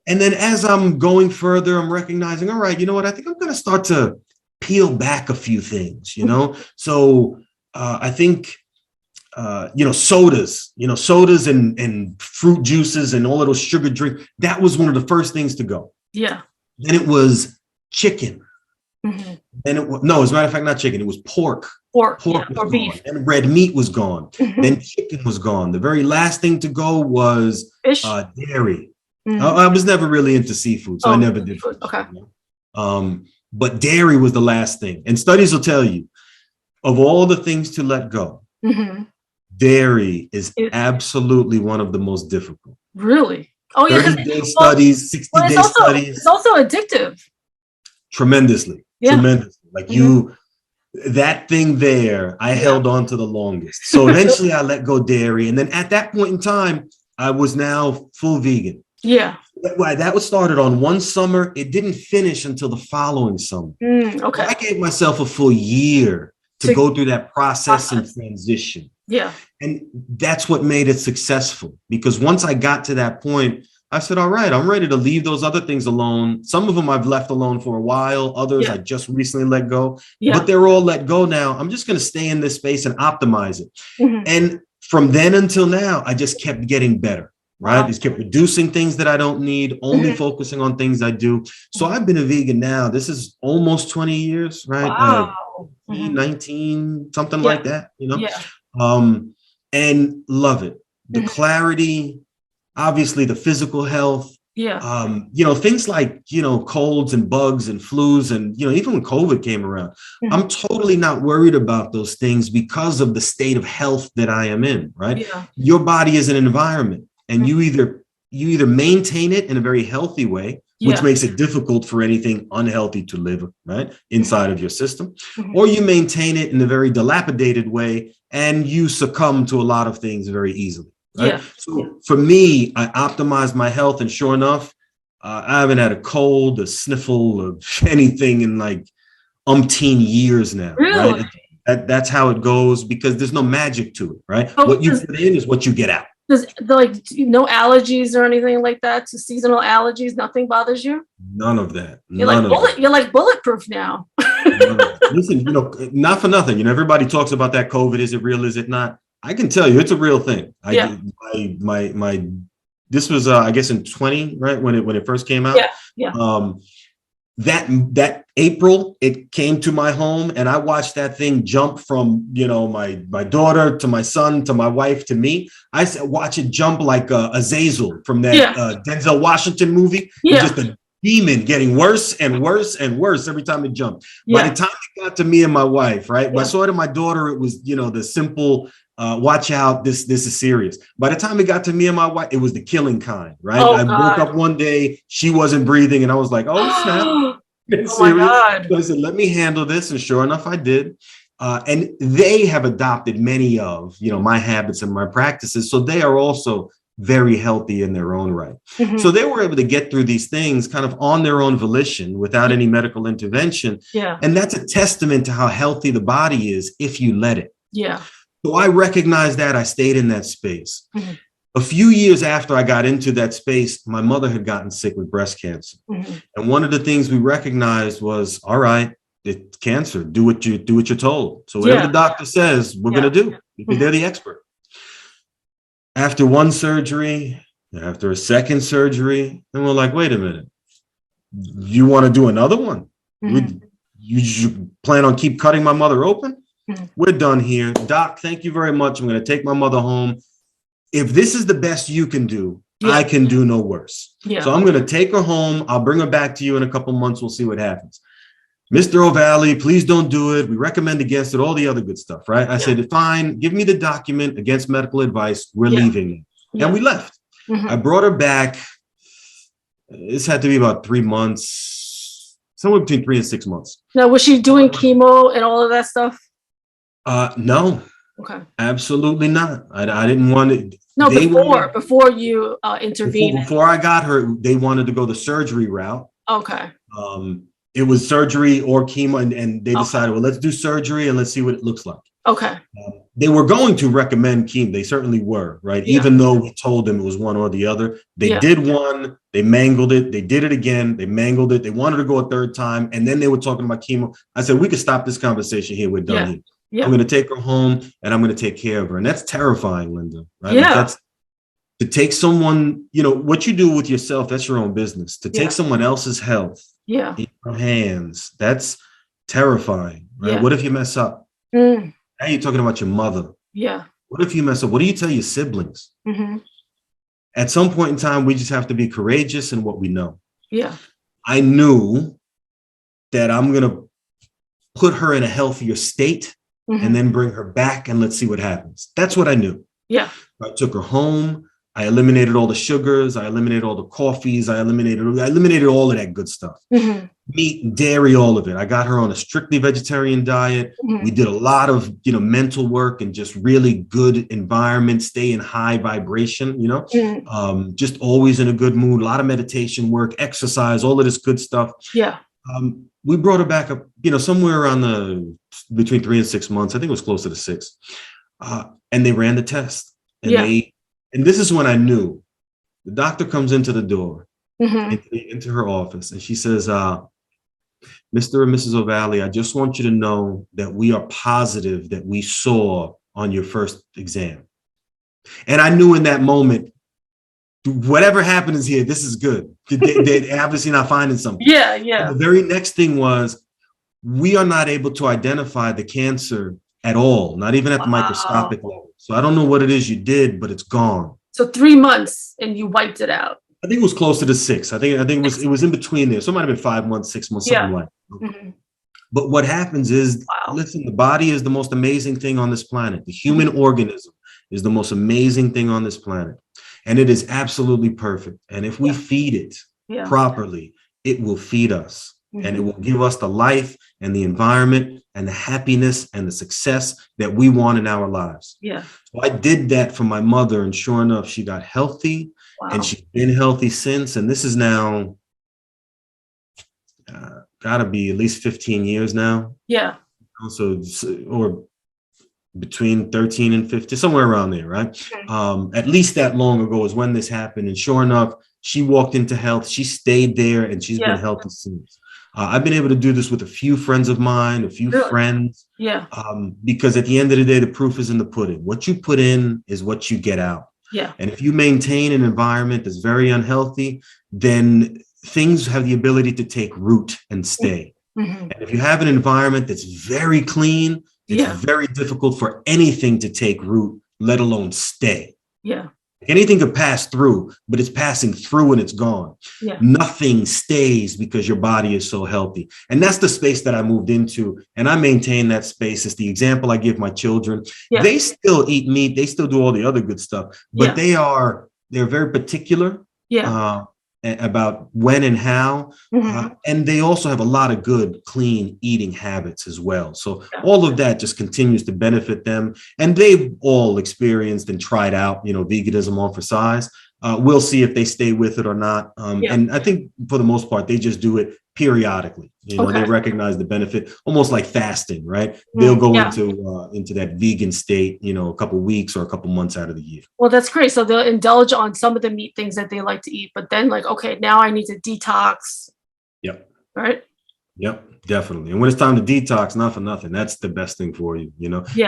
And then as I'm going further, I'm recognizing, all right, you know what? I think I'm going to start to peel back a few things, you know? So I think, you know, sodas and fruit juices and all of those sugar drinks. That was one of the first things to go. Yeah. Then it was chicken. Then it was, no, as a matter of fact, not chicken. It was pork. Pork was gone. Beef. And red meat was gone. Then chicken was gone. The very last thing to go was fish. Dairy. I was never really into seafood, so I never did. Food. Okay. You know? But dairy was the last thing. And studies will tell you, of all the things to let go, dairy is absolutely one of the most difficult. Really? Oh, yeah. 30-day studies, 60-day studies. It's also addictive. Tremendously. Yeah. Tremendously. Like that thing there, I held on to the longest. So eventually I let go dairy. And then at that point in time, I was now full vegan. Yeah. That was started on one summer. It didn't finish until the following summer. Okay. So I gave myself a full year to go through that process and transition. Yeah. And that's what made it successful, because once I got to that point, I said, all right, I'm ready to leave those other things alone. Some of them I've left alone for a while. Others I just recently let go, but they're all let go now. I'm just going to stay in this space and optimize it. And from then until now, I just kept getting better, right? Wow. Just kept reducing things that I don't need, only focusing on things I do. So I've been a vegan now. This is almost 20 years, right? Wow. 19, something like that, you know? Yeah. And love it. The clarity, obviously the physical health, you know, things like, you know, colds and bugs and flus. And, you know, even when COVID came around, I'm totally not worried about those things because of the state of health that I am in, right? Yeah. Your body is an environment, and you either maintain it in a very healthy way, which makes it difficult for anything unhealthy to live, right, inside of your system, or you maintain it in a very dilapidated way and you succumb to a lot of things very easily. Right? Yeah. So for me, I optimized my health, and sure enough, I haven't had a cold, a sniffle of anything in like umpteen years now, Really? right? That's how it goes because there's no magic to it, right? Oh, What you put in is what you get out. Does like no allergies or anything like that? To seasonal allergies, nothing bothers you? None of that. You're like bulletproof now. Listen, not for nothing. Everybody talks about that COVID. Is it real? Is it not? I can tell you, it's a real thing. This was, I guess, in 20, right when it first came out. Yeah. That April, it came to my home, and I watched that thing jump from my daughter to my son to my wife to me. I watch it jump like Azazel from that Denzel Washington movie. Yeah. It's just a demon getting worse and worse and worse every time it jumped. Yeah. By the time it got to me and my wife, right? When I saw it in my daughter, it was the simple. Watch out, this is serious. By the time it got to me and my wife, it was the killing kind, right? I woke up one day, she wasn't breathing, and I was like, oh, snap. Oh my God. So I said, let me handle this. And sure enough, I did. And they have adopted many of, my habits and my practices. So they are also very healthy in their own right. Mm-hmm. So they were able to get through these things kind of on their own volition without any medical intervention. Yeah. And that's a testament to how healthy the body is if you let it. Yeah. So I recognized that. I stayed in that space. Mm-hmm. A few years after I got into that space, my mother had gotten sick with breast cancer. Mm-hmm. And one of the things we recognized was, all right, it's cancer. Do what you're told. So whatever the doctor says, we're going to do, because they're the expert. After one surgery, after a second surgery, and we're like, wait a minute, you want to do another one? Mm-hmm. You plan on keep cutting my mother open? We're done here. Doc, thank you very much. I'm going to take my mother home. If this is the best you can do, I can do no worse. Yeah. So I'm going to take her home. I'll bring her back to you in a couple months. We'll see what happens. Mr. Ovalle, please don't do it. We recommend against it, all the other good stuff, right? I said, fine, give me the document against medical advice. We're leaving. And we left. Mm-hmm. I brought her back. This had to be about 3 months, somewhere between 3 and 6 months. Now, was she doing chemo and all of that stuff? No. Okay. Absolutely not. I didn't want to. No, before you intervened. Before I got her, they wanted to go the surgery route. Okay. It was surgery or chemo, and they decided, well, let's do surgery and let's see what it looks like. Okay. They were going to recommend chemo. They certainly were, right? Yeah. Even though we told them it was one or the other. They did one, they mangled it. They did it again. They mangled it. They wanted to go a third time. And then they were talking about chemo. I said, we could stop this conversation here. We're done here. Yeah. I'm going to take her home and I'm going to take care of her. And that's terrifying, Linda. Right? Yeah. That's to take someone, what you do with yourself, that's your own business. To take someone else's health in your hands, that's terrifying. Right? Yeah. What if you mess up? Now you're talking about your mother. Yeah. What if you mess up? What do you tell your siblings? Mm-hmm. At some point in time, we just have to be courageous in what we know. Yeah. I knew that I'm going to put her in a healthier state. Mm-hmm. And then bring her back and let's see what happens. That's what I knew. Yeah. I took her home. I eliminated all the sugars. I eliminated all the coffees. I eliminated all of that good stuff. Mm-hmm. Meat, dairy, all of it. I got her on a strictly vegetarian diet. Mm-hmm. We did a lot of, mental work and just really good environment, stay in high vibration, just always in a good mood, a lot of meditation work, exercise, all of this good stuff. Yeah. We brought her back up, somewhere around between 3 and 6 months. I think it was closer to 6. And they ran the test. And this is when I knew. The doctor comes into the door, into her office, and she says, Mr. and Mrs. Ovalle, I just want you to know that we are positive that we saw on your first exam. And I knew in that moment, whatever happens here, this is good. They're obviously not finding something. Yeah. And the very next thing was, we are not able to identify the cancer at all, not even at the microscopic level. So I don't know what it is you did, but it's gone. So 3 months and you wiped it out. I think it was closer to 6. I think it was in between there. So it might have been 5 months, 6 months, something like that. Mm-hmm. But what happens is, listen, the body is the most amazing thing on this planet. The human organism is the most amazing thing on this planet. And it is absolutely perfect. And if we feed it properly, it will feed us. Mm-hmm. And it will give us the life and the environment and the happiness and the success that we want in our lives. Yeah. So I did that for my mother. And sure enough, she got healthy. and Wow. she's been healthy since. And this is now got to be at least 15 years now. Yeah. So, or between 13 and 50, somewhere around there, right? At least that long ago is when this happened. And sure enough, she walked into health. She stayed there, and she's been healthy since. I've been able to do this with a few friends of mine, a few friends. Yeah. Because at the end of the day, the proof is in the pudding. What you put in is what you get out. Yeah. And if you maintain an environment that's very unhealthy, then things have the ability to take root and stay. And if you have an environment that's very clean, it's very difficult for anything to take root, let alone stay. Yeah. Anything could pass through, but it's passing through and it's gone. Yeah. Nothing stays because your body is so healthy. And that's the space that I moved into. And I maintain that space. It's the example I give my children. Yeah. They still eat meat. They still do all the other good stuff, but they're very particular about when and how. And they also have a lot of good, clean eating habits as well. So all of that just continues to benefit them. And they've all experienced and tried out, veganism on for size. We'll see if they stay with it or not. And I think for the most part, they just do it periodically. They recognize the benefit, almost like fasting, right? They'll go into that vegan state, a couple weeks or a couple months out of the year. Well, that's great. So they'll indulge on some of the meat things that they like to eat, but then okay, now I need to detox. Yep. Right? Yep, definitely. And when it's time to detox, not for nothing, that's the best thing for you,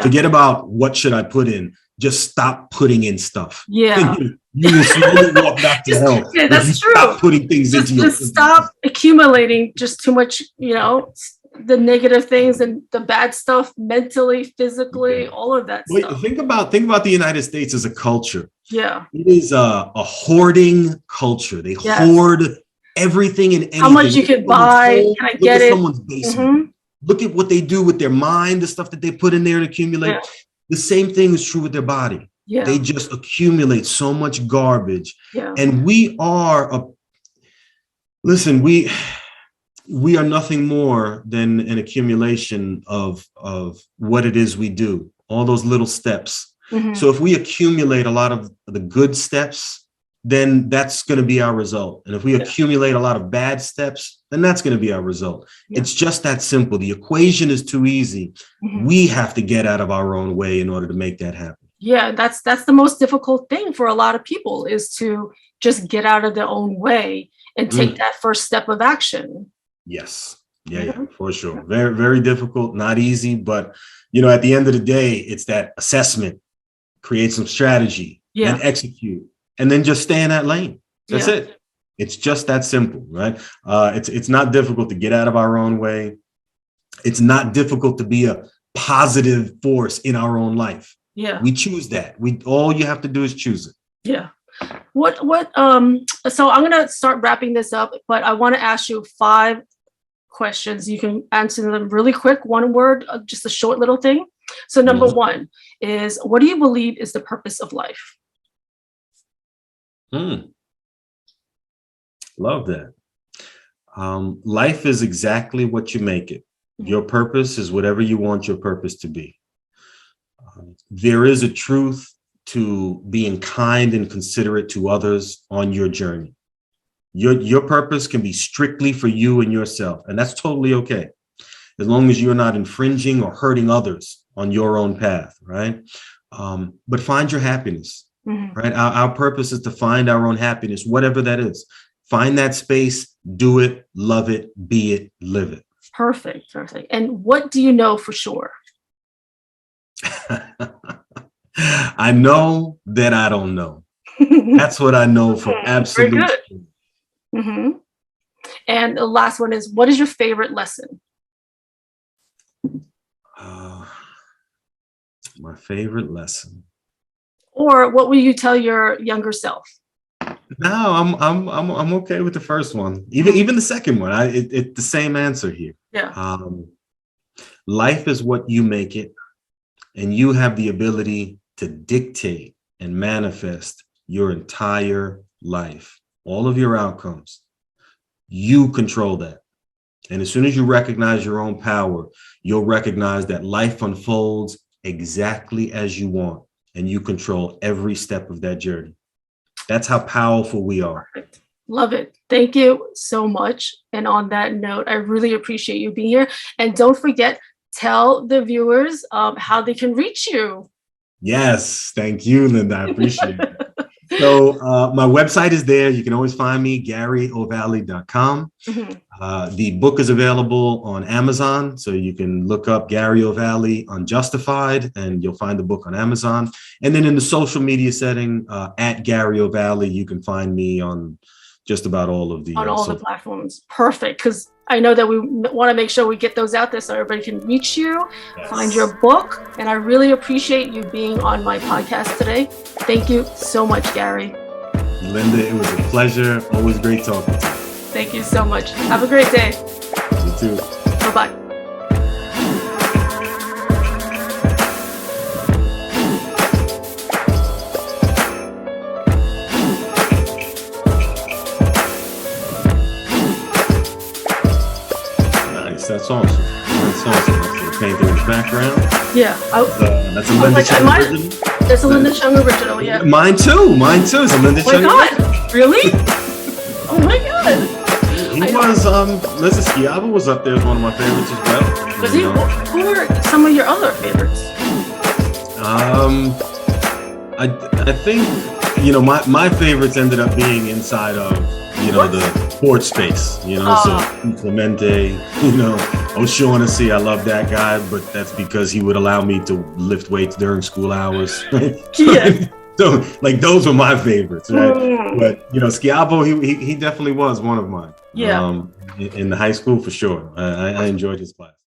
Forget about what should I put in, just stop putting in stuff. Yeah. You will slowly walk back to health. Yeah, that's true. Stop putting things into your Just stop accumulating just too much, the negative things and the bad stuff mentally, physically, all of that stuff. Think about the United States as a culture. Yeah. It is a hoarding culture. They hoard everything and anything. How much you can buy, can I get it? Someone's basement. Look at what they do with their mind, the stuff that they put in there to accumulate. Yeah. The same thing is true with their body. Yeah. They just accumulate so much garbage. Yeah. And we are we are nothing more than an accumulation of what it is we do, all those little steps. So if we accumulate a lot of the good steps, then that's going to be our result. And if we accumulate a lot of bad steps, then that's going to be our result. It's just that simple. The equation is too easy. We have to get out of our own way in order to make that happen. Yeah, that's the most difficult thing for a lot of people, is to just get out of their own way and take that first step of action. Yes. Yeah, for sure. Very, very difficult, not easy. But, at the end of the day, it's that assessment, create some strategy, and execute, and then just stay in that lane. That's it. It's just that simple, right? It's not difficult to get out of our own way. It's not difficult to be a positive force in our own life. Yeah. We choose that. All you have to do is choose it. Yeah. So I'm going to start wrapping this up, but I want to ask you 5 questions. You can answer them really quick, one word, just a short little thing. So number 1 is, what do you believe is the purpose of life? Love that. Life is exactly what you make it. Your purpose is whatever you want your purpose to be. There is a truth to being kind and considerate to others on your journey. Your purpose can be strictly for you and yourself, and that's totally okay, as long as you're not infringing or hurting others on your own path, right? But find your happiness, right? Our purpose is to find our own happiness, whatever that is. Find that space, do it, love it, be it, live it. Perfect. And what do you know for sure? I know that I don't know. That's what I know for absolute. Very good. And the last one is, what is your favorite lesson? My favorite lesson. Or what will you tell your younger self? No, I'm okay with the first one. Even the second one. It's the same answer here. Yeah. Life is what you make it, and you have the ability to dictate and manifest your entire life, all of your outcomes. You control that. And as soon as you recognize your own power, you'll recognize that life unfolds exactly as you want, and you control every step of that journey. That's how powerful we are. Perfect. Love it. Thank you so much. And on that note, I really appreciate you being here. And don't forget, tell the viewers how they can reach you. Yes. Thank you, Linda. I appreciate it. So my website is there. You can always find me, GahreyOvalle.com. The book is available on Amazon. So you can look up Gahrey Ovalle Unjustified and you'll find the book on Amazon. And then in the social media setting, at Gahrey Ovalle, you can find me on just about all of the the platforms. Perfect. Because I know that we want to make sure we get those out there so everybody can reach you, find your book. And I really appreciate you being on my podcast today. Thank you so much, Gahrey. Linda, it was a pleasure. Always great talking to you. Thank you so much. Have a great day. You too. Bye-bye. That's awesome. That's awesome. That's the painting in the background. Yeah. That's a Linda Cheung original. That's a Linda Cheung original, yeah. Mine too. Mine too. It's a Linda Cheung. Oh my God. Really? Oh my God. He was, Lisa Schiavo was up there as one of my favorites as well. Was he? Who were some of your other favorites? I think, you know, my favorites ended up being inside of, you know, the court space, you know, so Clemente, you know, O'Shaughnessy, I love that guy, but that's because he would allow me to lift weights during school hours. Yeah. So, like, those were my favorites, right? But, you know, Schiavo, he definitely was one of mine. Yeah. In the high school, for sure. I enjoyed his class.